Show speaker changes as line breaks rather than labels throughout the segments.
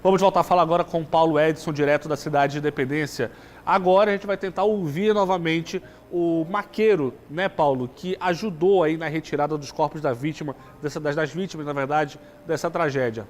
Vamos voltar a falar agora com o Paulo Edson, direto da cidade de Independência. Agora a gente vai tentar ouvir novamente o maqueiro, né, Paulo, que ajudou aí na retirada dos corpos da vítima, das vítimas, na verdade, dessa tragédia.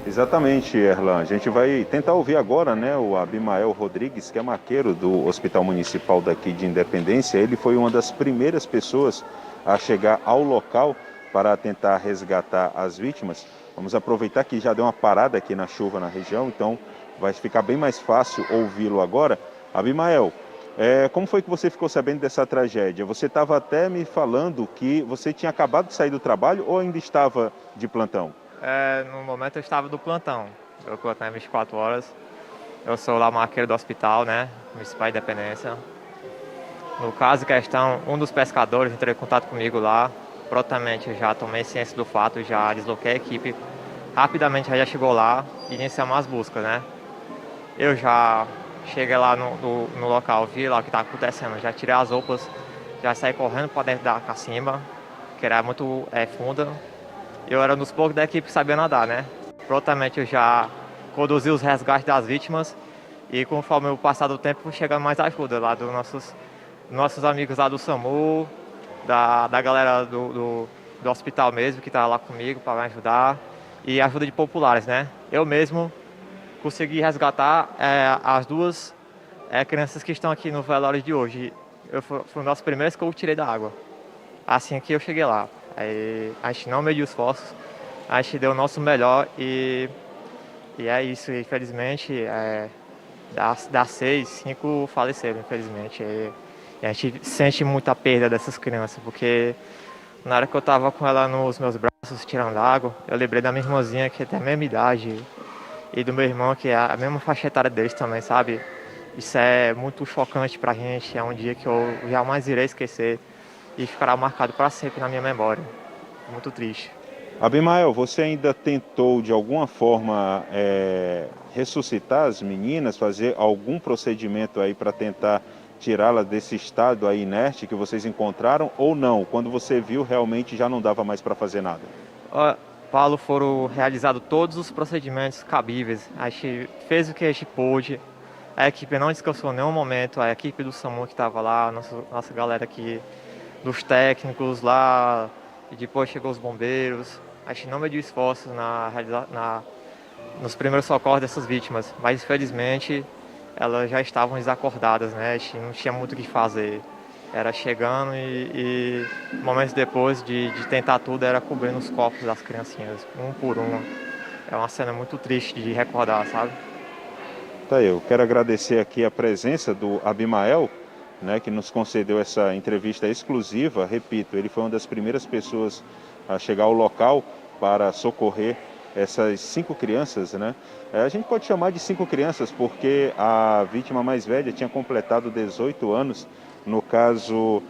Exatamente, Erlan. A gente vai tentar ouvir agora, né, o Abimael Rodrigues, que é maqueiro do Hospital Municipal daqui de Independência. Ele foi uma das primeiras pessoas a chegar ao local para tentar resgatar as vítimas. Vamos aproveitar que já deu uma parada aqui na chuva na região, então vai ficar bem mais fácil ouvi-lo agora. Abimael, como foi que você ficou sabendo dessa tragédia? Você estava até me falando que você tinha acabado de sair do trabalho ou ainda estava de plantão?
No momento eu estava do plantão. Eu plantão é 24 horas. Eu sou lá maqueiro do hospital, né? Municipal de Independência. No caso em questão, um dos pescadores entrou em contato comigo lá. Prontamente eu já tomei ciência do fato, já desloquei a equipe. Rapidamente já chegou lá e iniciamos as buscas, né? Eu já cheguei lá no local, vi lá o que estava acontecendo. Já tirei as roupas, já saí correndo para dentro da cacimba, que era muito funda. Eu era um dos poucos da equipe que sabia nadar, né? Prontamente eu já conduzi os resgates das vítimas e conforme o passar do tempo chega mais ajuda lá dos nossos amigos lá do SAMU, da galera do hospital mesmo que estava lá comigo para me ajudar e ajuda de populares, né? Eu mesmo consegui resgatar as duas crianças que estão aqui no velório de hoje. Foi um dos primeiros que eu tirei da água, assim que eu cheguei lá. Aí a gente não mediu esforços, a gente deu o nosso melhor e é isso. Infelizmente, das 6, 5 faleceram, infelizmente. E a gente sente muita perda dessas crianças, porque na hora que eu tava com ela nos meus braços tirando água, eu lembrei da minha irmãzinha que tem a mesma idade e do meu irmão que é a mesma faixa etária deles também, sabe? Isso é muito chocante pra gente, é um dia que eu jamais irei esquecer e ficará marcado para sempre na minha memória. Muito triste.
Abimael, você ainda tentou de alguma forma ressuscitar as meninas, fazer algum procedimento aí para tentar tirá-las desse estado aí inerte que vocês encontraram ou não? Quando você viu, realmente já não dava mais para fazer nada?
Paulo, foram realizados todos os procedimentos cabíveis. A gente fez o que a gente pôde. A equipe não descansou em nenhum momento. A equipe do SAMU que estava lá, nossa galera aqui, dos técnicos lá, e depois chegou os bombeiros. A gente não mediu esforços nos primeiros socorros dessas vítimas, mas infelizmente elas já estavam desacordadas, né? A gente não tinha muito o que fazer. Era chegando e momentos depois de tentar tudo, era cobrindo os corpos das criancinhas, um por um. É uma cena muito triste de recordar, sabe?
Tá, eu quero agradecer aqui a presença do Abimael, né, que nos concedeu essa entrevista exclusiva. Repito, ele foi uma das primeiras pessoas a chegar ao local para socorrer essas 5 crianças, né? A gente pode chamar de 5 crianças porque a vítima mais velha tinha completado 18 anos. No caso,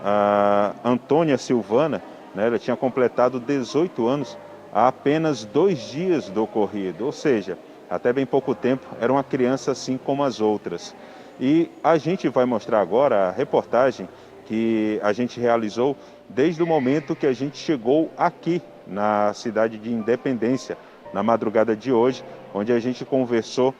a Antônia Silvana, né, ela tinha completado 18 anos há apenas 2 dias do ocorrido, ou seja, até bem pouco tempo, era uma criança assim como as outras. E a gente vai mostrar agora a reportagem que a gente realizou desde o momento que a gente chegou aqui na cidade de Independência, na madrugada de hoje, onde a gente conversou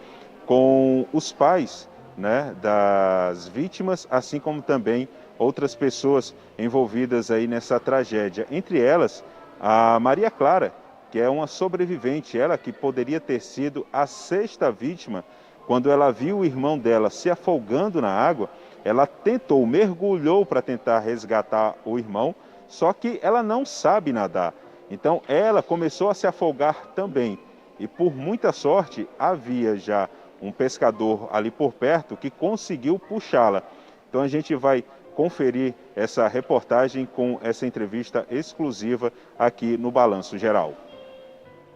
com os pais, né, das vítimas, assim como também outras pessoas envolvidas aí nessa tragédia. Entre elas, a Maria Clara, que é uma sobrevivente, ela que poderia ter sido a 6ª vítima. Quando ela viu o irmão dela se afogando na água, ela tentou, mergulhou para tentar resgatar o irmão, só que ela não sabe nadar. Então ela começou a se afogar também. E por muita sorte, havia já um pescador ali por perto que conseguiu puxá-la. Então a gente vai conferir essa reportagem com essa entrevista exclusiva aqui no Balanço Geral.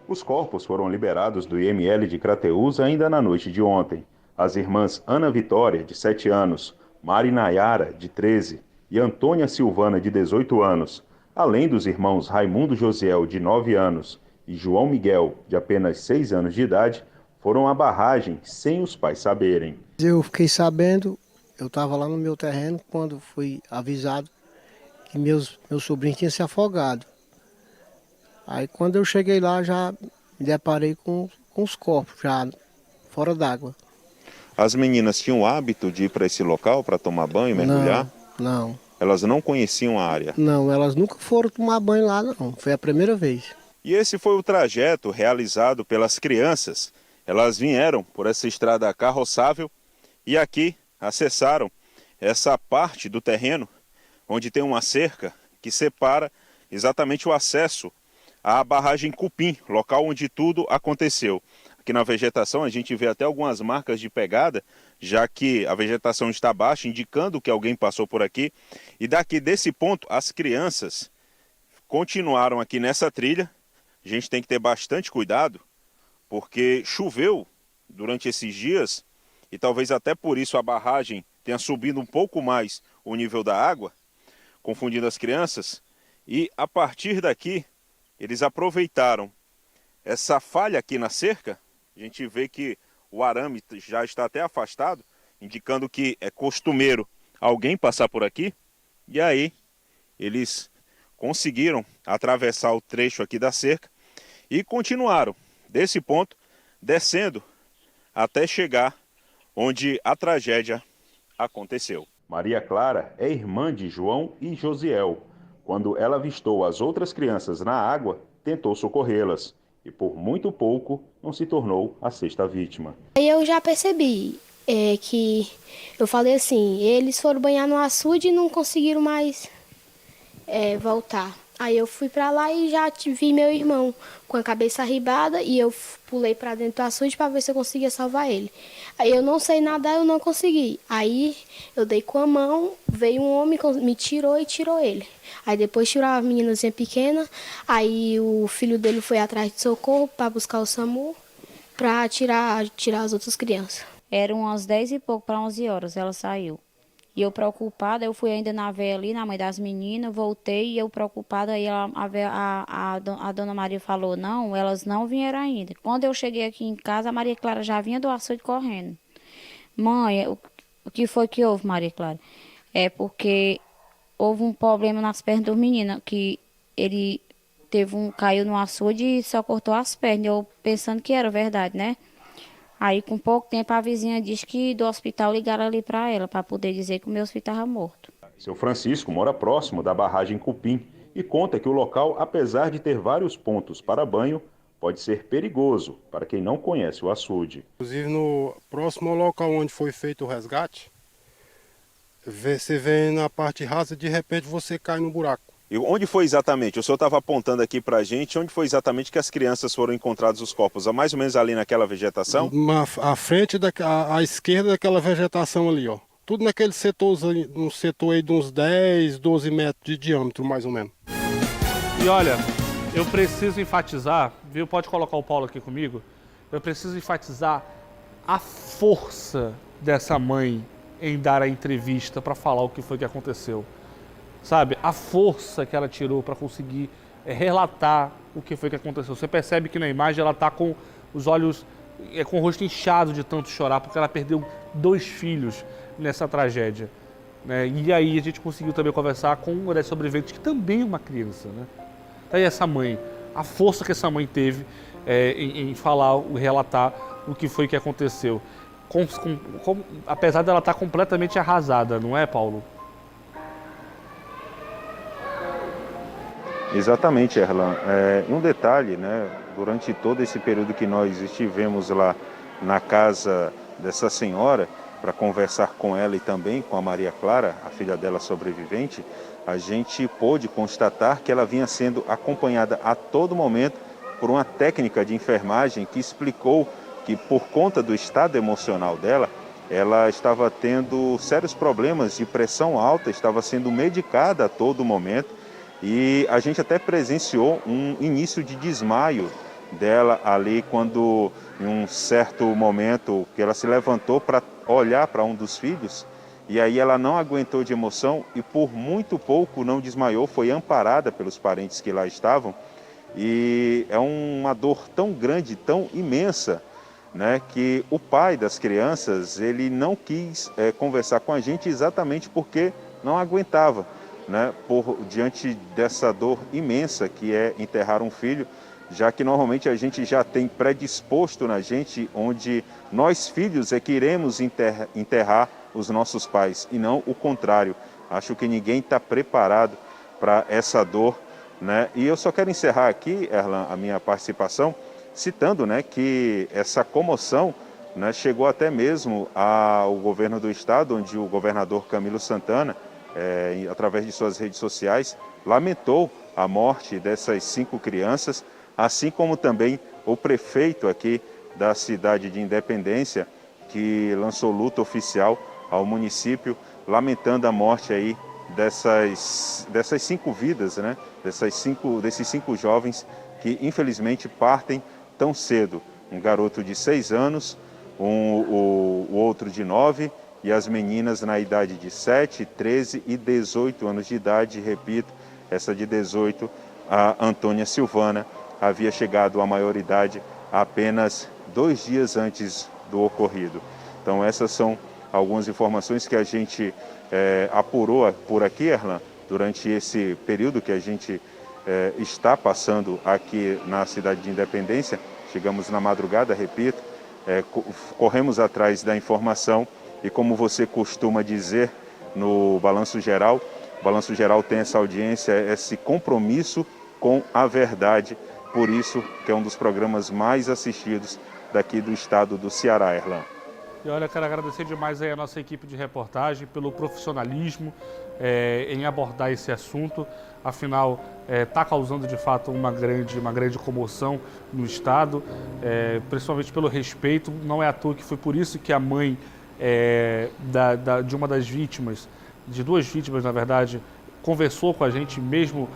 Os corpos foram liberados do IML de Crateús ainda na noite de ontem. As irmãs Ana Vitória, de 7 anos, Mari Nayara, de 13, e Antônia Silvana, de 18 anos, além dos irmãos Raimundo Josiel, de 9 anos, e João Miguel, de apenas 6 anos de idade, foram à barragem sem os pais saberem.
Eu fiquei sabendo, eu estava lá no meu terreno, quando fui avisado que meus sobrinhos tinham se afogado. Aí quando eu cheguei lá, já me deparei com os corpos já fora d'água.
As meninas tinham o hábito de ir para esse local para tomar banho, mergulhar?
Não,
Elas não conheciam a área.
não, elas nunca foram tomar banho lá, não. Foi a primeira vez.
E esse foi o trajeto realizado pelas crianças. Elas vieram por essa estrada carroçável e aqui acessaram essa parte do terreno onde tem uma cerca que separa exatamente o acesso à barragem Cupim, local onde tudo aconteceu. Aqui na vegetação a gente vê até algumas marcas de pegada, já que a vegetação está baixa, indicando que alguém passou por aqui. E daqui desse ponto, as crianças continuaram aqui nessa trilha. A gente tem que ter bastante cuidado, porque choveu durante esses dias e talvez até por isso a barragem tenha subido um pouco mais o nível da água, confundindo as crianças. E a partir daqui, eles aproveitaram essa falha aqui na cerca. A gente vê que o arame já está até afastado, indicando que é costumeiro alguém passar por aqui. E aí, eles conseguiram atravessar o trecho aqui da cerca e continuaram desse ponto, descendo até chegar onde a tragédia aconteceu. Maria Clara é irmã de João e Josiel. Quando ela avistou as outras crianças na água, tentou socorrê-las e por muito pouco não se tornou a sexta vítima.
Aí eu já percebi que eu falei assim, eles foram banhar no açude e não conseguiram mais voltar. Aí eu fui pra lá e já vi meu irmão com a cabeça arribada e eu pulei pra dentro do açude pra ver se eu conseguia salvar ele. Aí eu não sei nadar, eu não consegui. Aí eu dei com a mão, veio um homem, me tirou e tirou ele. Aí depois tirou a meninazinha pequena, aí o filho dele foi atrás de socorro pra buscar o SAMU pra tirar as outras crianças.
Eram umas 10 e pouco para 11 horas, ela saiu. E eu preocupada, eu fui ainda na véia ali, na mãe das meninas, voltei e eu preocupada, aí a dona Maria falou, não, elas não vieram ainda. Quando eu cheguei aqui em casa, a Maria Clara já vinha do açude correndo. Mãe, o que foi que houve, Maria Clara? É porque houve um problema nas pernas do menino, que ele caiu no açude e só cortou as pernas, eu pensando que era verdade, né? Aí, com pouco tempo, a vizinha disse que do hospital ligaram ali para ela, para poder dizer que o meu filho estava morto.
Seu Francisco mora próximo da barragem Cupim e conta que o local, apesar de ter vários pontos para banho, pode ser perigoso para quem não conhece o açude.
Inclusive, no próximo ao local onde foi feito o resgate, você vem na parte rasa e de repente você cai no buraco.
E onde foi exatamente? O senhor estava apontando aqui para a gente, onde foi exatamente que as crianças foram encontrados os corpos? Mais ou menos ali naquela vegetação?
À frente, à esquerda daquela vegetação ali, ó. Tudo naquele setor aí de uns 10, 12 metros de diâmetro, mais ou menos.
E olha, eu preciso enfatizar, viu? Pode colocar o Paulo aqui comigo. Eu preciso enfatizar a força dessa mãe em dar a entrevista para falar o que foi que aconteceu. Sabe, a força que ela tirou para conseguir relatar o que foi que aconteceu. Você percebe que na imagem ela está com os olhos, com o rosto inchado de tanto chorar, porque ela perdeu 2 filhos nessa tragédia. Né? E aí a gente conseguiu também conversar com uma das sobreviventes, que também é uma criança. Né? Daí essa mãe, a força que essa mãe teve em falar, relatar o que foi que aconteceu. Apesar dela estar completamente arrasada, não é, Paulo?
Exatamente, Erlan. Um detalhe, né? Durante todo esse período que nós estivemos lá na casa dessa senhora, para conversar com ela e também com a Maria Clara, a filha dela sobrevivente, a gente pôde constatar que ela vinha sendo acompanhada a todo momento por uma técnica de enfermagem que explicou que, por conta do estado emocional dela, ela estava tendo sérios problemas de pressão alta, estava sendo medicada a todo momento. E a gente até presenciou um início de desmaio dela ali, quando em um certo momento que ela se levantou para olhar para um dos filhos, e aí ela não aguentou de emoção e por muito pouco não desmaiou, foi amparada pelos parentes que lá estavam. E é uma dor tão grande, tão imensa, né, que o pai das crianças, ele não quis conversar com a gente exatamente porque não aguentava. né, diante dessa dor imensa que é enterrar um filho, já que normalmente a gente já tem predisposto na gente onde nós filhos é que iremos enterrar os nossos pais e não o contrário. Acho que ninguém está preparado para essa dor, né? E eu só quero encerrar aqui, Erlan, a minha participação, citando, né, que essa comoção, né, chegou até mesmo ao governo do estado, onde o governador Camilo Santana, através de suas redes sociais, lamentou a morte dessas 5 crianças, assim como também o prefeito aqui da cidade de Independência, que lançou luta oficial ao município, lamentando a morte aí dessas 5 vidas, né? desses 5 jovens que infelizmente partem tão cedo. Um garoto de 6 anos, o outro de 9 e as meninas na idade de 7, 13 e 18 anos de idade. Repito, essa de 18, a Antônia Silvana, havia chegado à maioridade apenas 2 dias antes do ocorrido. Então essas são algumas informações que a gente apurou por aqui, Erlan, durante esse período que a gente está passando aqui na cidade de Independência. Chegamos na madrugada, repito, corremos atrás da informação e, como você costuma dizer no Balanço Geral, o Balanço Geral tem essa audiência, esse compromisso com a verdade. Por isso que é um dos programas mais assistidos daqui do estado do Ceará, Erlan.
E olha, quero agradecer demais aí a nossa equipe de reportagem pelo profissionalismo em abordar esse assunto. Afinal, está causando de fato uma grande comoção no estado, principalmente pelo respeito. Não é à toa que foi por isso que a mãe de uma das vítimas, de 2 vítimas na verdade, conversou com a gente, mesmo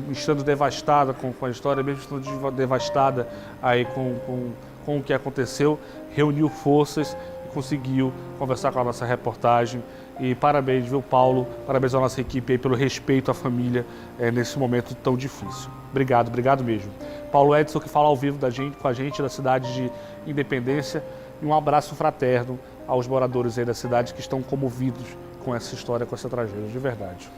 estando devastada com a história, mesmo estando devastada aí com o que aconteceu, reuniu forças e conseguiu conversar com a nossa reportagem. E parabéns, viu, Paulo? Parabéns à nossa equipe aí pelo respeito à família nesse momento tão difícil. Obrigado mesmo. Paulo Edson, que fala ao vivo com a gente da cidade de Independência, e um abraço fraterno aos moradores aí da cidade que estão comovidos com essa história, com essa tragédia, de verdade.